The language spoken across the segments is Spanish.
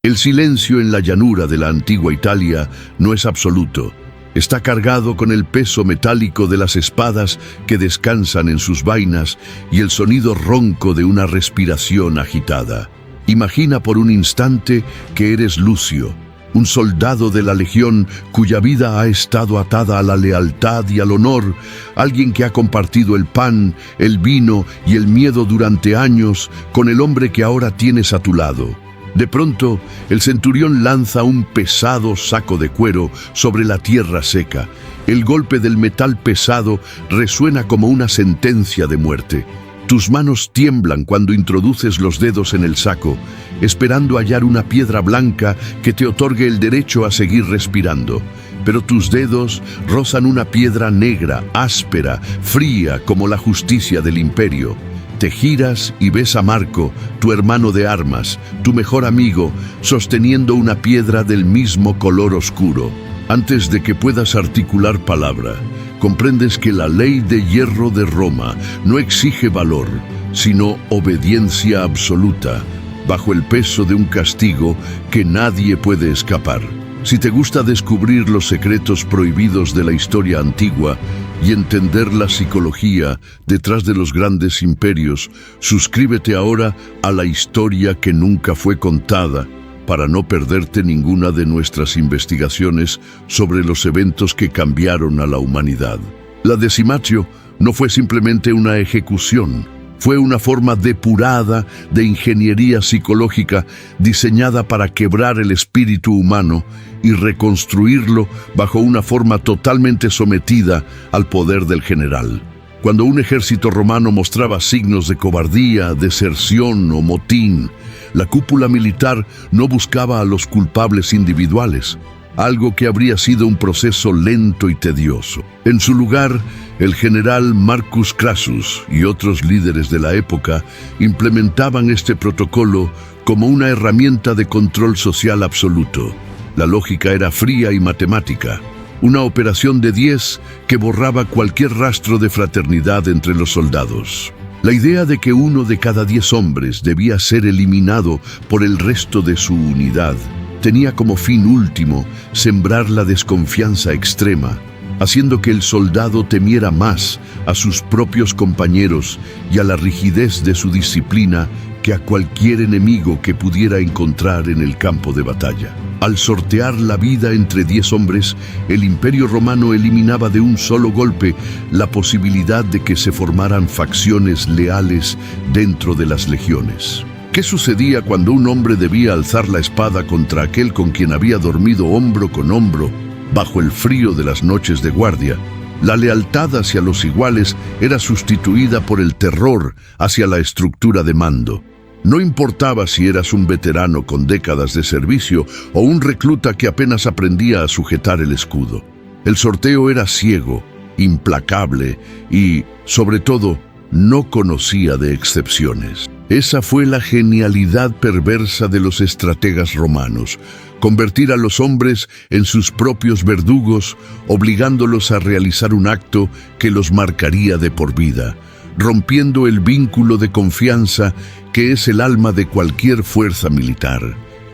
El silencio en la llanura de la antigua Italia no es absoluto. Está cargado con el peso metálico de las espadas que descansan en sus vainas y el sonido ronco de una respiración agitada. Imagina por un instante que eres Lucio, un soldado de la legión cuya vida ha estado atada a la lealtad y al honor, alguien que ha compartido el pan, el vino y el miedo durante años con el hombre que ahora tienes a tu lado. De pronto, el centurión lanza un pesado saco de cuero sobre la tierra seca. El golpe del metal pesado resuena como una sentencia de muerte. Tus manos tiemblan cuando introduces los dedos en el saco, esperando hallar una piedra blanca que te otorgue el derecho a seguir respirando. Pero tus dedos rozan una piedra negra, áspera, fría como la justicia del imperio. Te giras y ves a Marco, tu hermano de armas, tu mejor amigo, sosteniendo una piedra del mismo color oscuro. Antes de que puedas articular palabra, comprendes que la ley de hierro de Roma no exige valor, sino obediencia absoluta, bajo el peso de un castigo que nadie puede escapar. Si te gusta descubrir los secretos prohibidos de la historia antigua y entender la psicología detrás de los grandes imperios, suscríbete ahora a La Historia que Nunca Fue Contada para no perderte ninguna de nuestras investigaciones sobre los eventos que cambiaron a la humanidad. La Decimatio no fue simplemente una ejecución, fue una forma depurada de ingeniería psicológica diseñada para quebrar el espíritu humano y reconstruirlo bajo una forma totalmente sometida al poder del general. Cuando un ejército romano mostraba signos de cobardía, deserción o motín, la cúpula militar no buscaba a los culpables individuales, algo que habría sido un proceso lento y tedioso. En su lugar, el general Marcus Crassus y otros líderes de la época implementaban este protocolo como una herramienta de control social absoluto. La lógica era fría y matemática, una operación de 10 que borraba cualquier rastro de fraternidad entre los soldados. La idea de que uno de cada 10 hombres debía ser eliminado por el resto de su unidad tenía como fin último sembrar la desconfianza extrema, haciendo que el soldado temiera más a sus propios compañeros y a la rigidez de su disciplina que a cualquier enemigo que pudiera encontrar en el campo de batalla. Al sortear la vida entre 10 hombres, el Imperio Romano eliminaba de un solo golpe la posibilidad de que se formaran facciones leales dentro de las legiones. ¿Qué sucedía cuando un hombre debía alzar la espada contra aquel con quien había dormido hombro con hombro bajo el frío de las noches de guardia? La lealtad hacia los iguales era sustituida por el terror hacia la estructura de mando. No importaba si eras un veterano con décadas de servicio o un recluta que apenas aprendía a sujetar el escudo. El sorteo era ciego, implacable y, sobre todo, no conocía de excepciones. Esa fue la genialidad perversa de los estrategas romanos: convertir a los hombres en sus propios verdugos, obligándolos a realizar un acto que los marcaría de por vida, rompiendo el vínculo de confianza que es el alma de cualquier fuerza militar.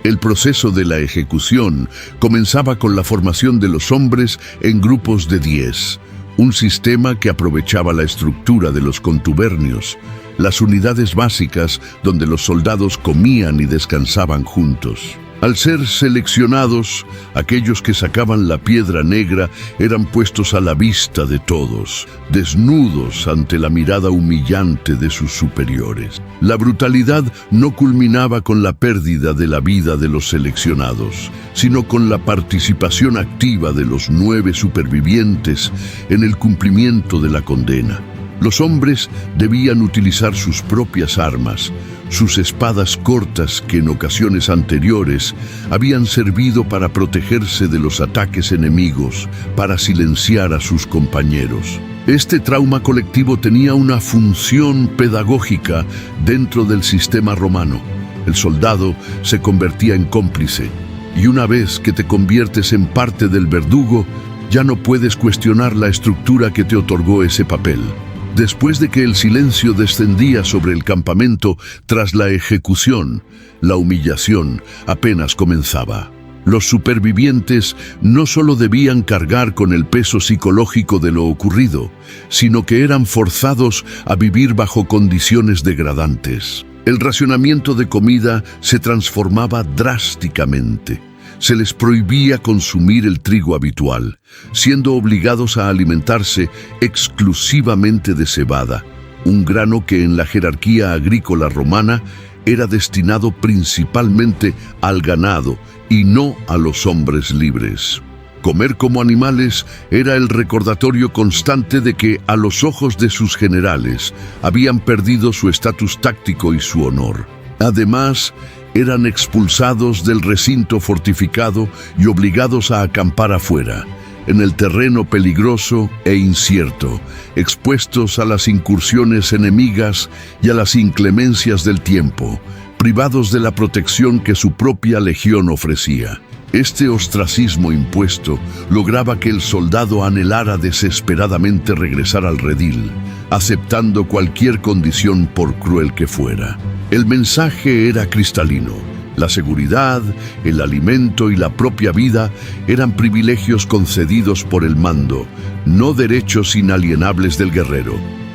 El proceso de la ejecución comenzaba con la formación de los hombres en grupos de 10, un sistema que aprovechaba la estructura de los contubernios, las unidades básicas donde los soldados comían y descansaban juntos. Al ser seleccionados, aquellos que sacaban la piedra negra eran puestos a la vista de todos, desnudos ante la mirada humillante de sus superiores. La brutalidad no culminaba con la pérdida de la vida de los seleccionados, sino con la participación activa de los 9 supervivientes en el cumplimiento de la condena. Los hombres debían utilizar sus propias armas, sus espadas cortas que en ocasiones anteriores habían servido para protegerse de los ataques enemigos, para silenciar a sus compañeros. Este trauma colectivo tenía una función pedagógica dentro del sistema romano. El soldado se convertía en cómplice, y una vez que te conviertes en parte del verdugo, ya no puedes cuestionar la estructura que te otorgó ese papel. Después de que el silencio descendía sobre el campamento tras la ejecución, la humillación apenas comenzaba. Los supervivientes no solo debían cargar con el peso psicológico de lo ocurrido, sino que eran forzados a vivir bajo condiciones degradantes. El racionamiento de comida se transformaba drásticamente. Se les prohibía consumir el trigo habitual, siendo obligados a alimentarse exclusivamente de cebada, un grano que en la jerarquía agrícola romana era destinado principalmente al ganado y no a los hombres libres. Comer como animales era el recordatorio constante de que, a los ojos de sus generales, habían perdido su estatus táctico y su honor. Además, eran expulsados del recinto fortificado y obligados a acampar afuera, en el terreno peligroso e incierto, expuestos a las incursiones enemigas y a las inclemencias del tiempo, privados de la protección que su propia legión ofrecía. Este ostracismo impuesto lograba que el soldado anhelara desesperadamente regresar al redil, aceptando cualquier condición por cruel que fuera. El mensaje era cristalino. La seguridad, el alimento y la propia vida eran privilegios concedidos por el mando, no derechos inalienables del guerrero.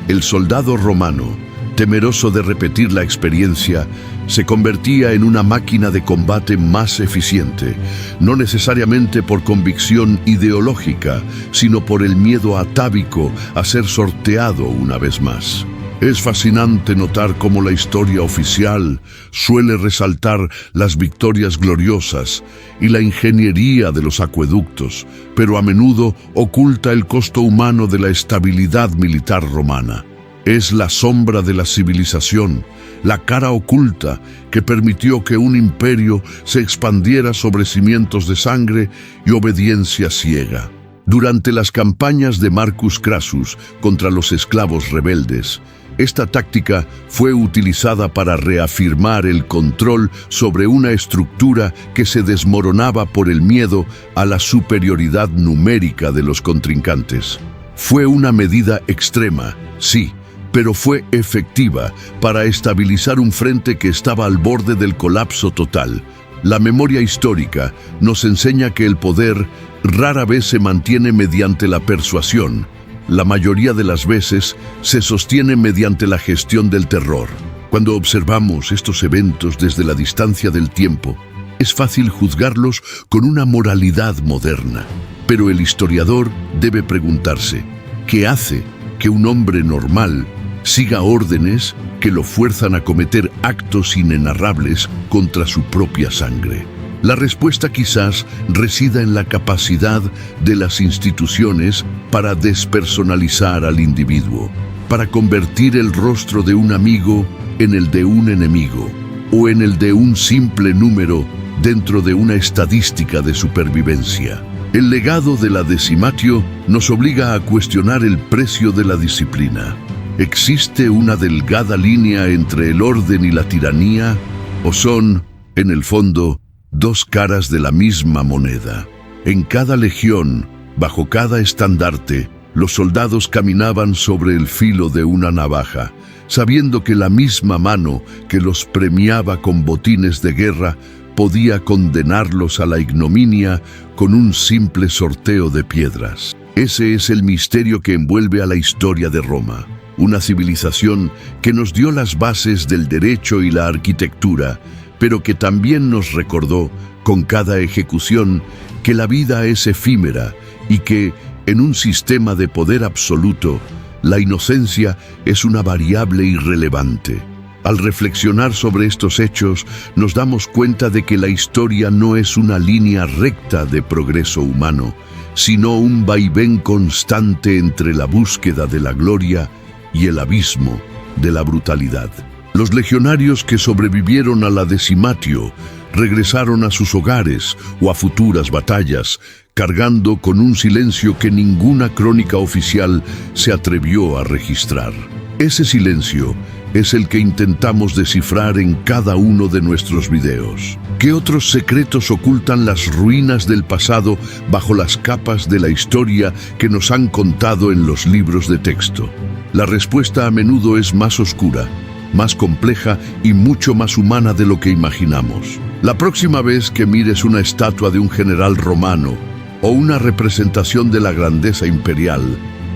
El soldado romano, temeroso de repetir la experiencia, se convertía en una máquina de combate más eficiente, no necesariamente por convicción ideológica, sino por el miedo atávico a ser sorteado una vez más. Es fascinante notar cómo la historia oficial suele resaltar las victorias gloriosas y la ingeniería de los acueductos, pero a menudo oculta el costo humano de la estabilidad militar romana. Es la sombra de la civilización, la cara oculta que permitió que un imperio se expandiera sobre cimientos de sangre y obediencia ciega. Durante las campañas de Marcus Crassus contra los esclavos rebeldes, esta táctica fue utilizada para reafirmar el control sobre una estructura que se desmoronaba por el miedo a la superioridad numérica de los contrincantes. Fue una medida extrema, sí, pero fue efectiva para estabilizar un frente que estaba al borde del colapso total. La memoria histórica nos enseña que el poder rara vez se mantiene mediante la persuasión. La mayoría de las veces se sostiene mediante la gestión del terror. Cuando observamos estos eventos desde la distancia del tiempo, es fácil juzgarlos con una moralidad moderna. Pero el historiador debe preguntarse, ¿qué hace que un hombre normal siga órdenes que lo fuerzan a cometer actos inenarrables contra su propia sangre? La respuesta quizás resida en la capacidad de las instituciones para despersonalizar al individuo, para convertir el rostro de un amigo en el de un enemigo, o en el de un simple número dentro de una estadística de supervivencia. El legado de la Decimatio nos obliga a cuestionar el precio de la disciplina. ¿Existe una delgada línea entre el orden y la tiranía? ¿O son, en el fondo, dos caras de la misma moneda? En cada legión, bajo cada estandarte, los soldados caminaban sobre el filo de una navaja, sabiendo que la misma mano que los premiaba con botines de guerra podía condenarlos a la ignominia con un simple sorteo de piedras. Ese es el misterio que envuelve a la historia de Roma, una civilización que nos dio las bases del derecho y la arquitectura, pero que también nos recordó, con cada ejecución, que la vida es efímera y que, en un sistema de poder absoluto, la inocencia es una variable irrelevante. Al reflexionar sobre estos hechos, nos damos cuenta de que la historia no es una línea recta de progreso humano, sino un vaivén constante entre la búsqueda de la gloria y el abismo de la brutalidad. Los legionarios que sobrevivieron a la Decimatio regresaron a sus hogares o a futuras batallas, cargando con un silencio que ninguna crónica oficial se atrevió a registrar. Ese silencio es el que intentamos descifrar en cada uno de nuestros videos. ¿Qué otros secretos ocultan las ruinas del pasado bajo las capas de la historia que nos han contado en los libros de texto? La respuesta a menudo es más oscura, más compleja y mucho más humana de lo que imaginamos. La próxima vez que mires una estatua de un general romano o una representación de la grandeza imperial,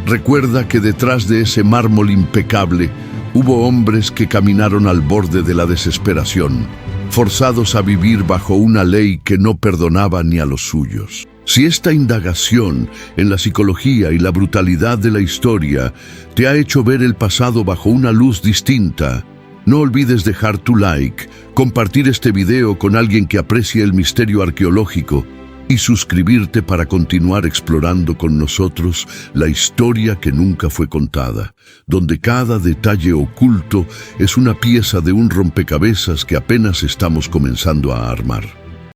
recuerda que detrás de ese mármol impecable hubo hombres que caminaron al borde de la desesperación, forzados a vivir bajo una ley que no perdonaba ni a los suyos. Si esta indagación en la psicología y la brutalidad de la historia te ha hecho ver el pasado bajo una luz distinta, no olvides dejar tu like, compartir este video con alguien que aprecie el misterio arqueológico y suscribirte para continuar explorando con nosotros la historia que nunca fue contada, donde cada detalle oculto es una pieza de un rompecabezas que apenas estamos comenzando a armar.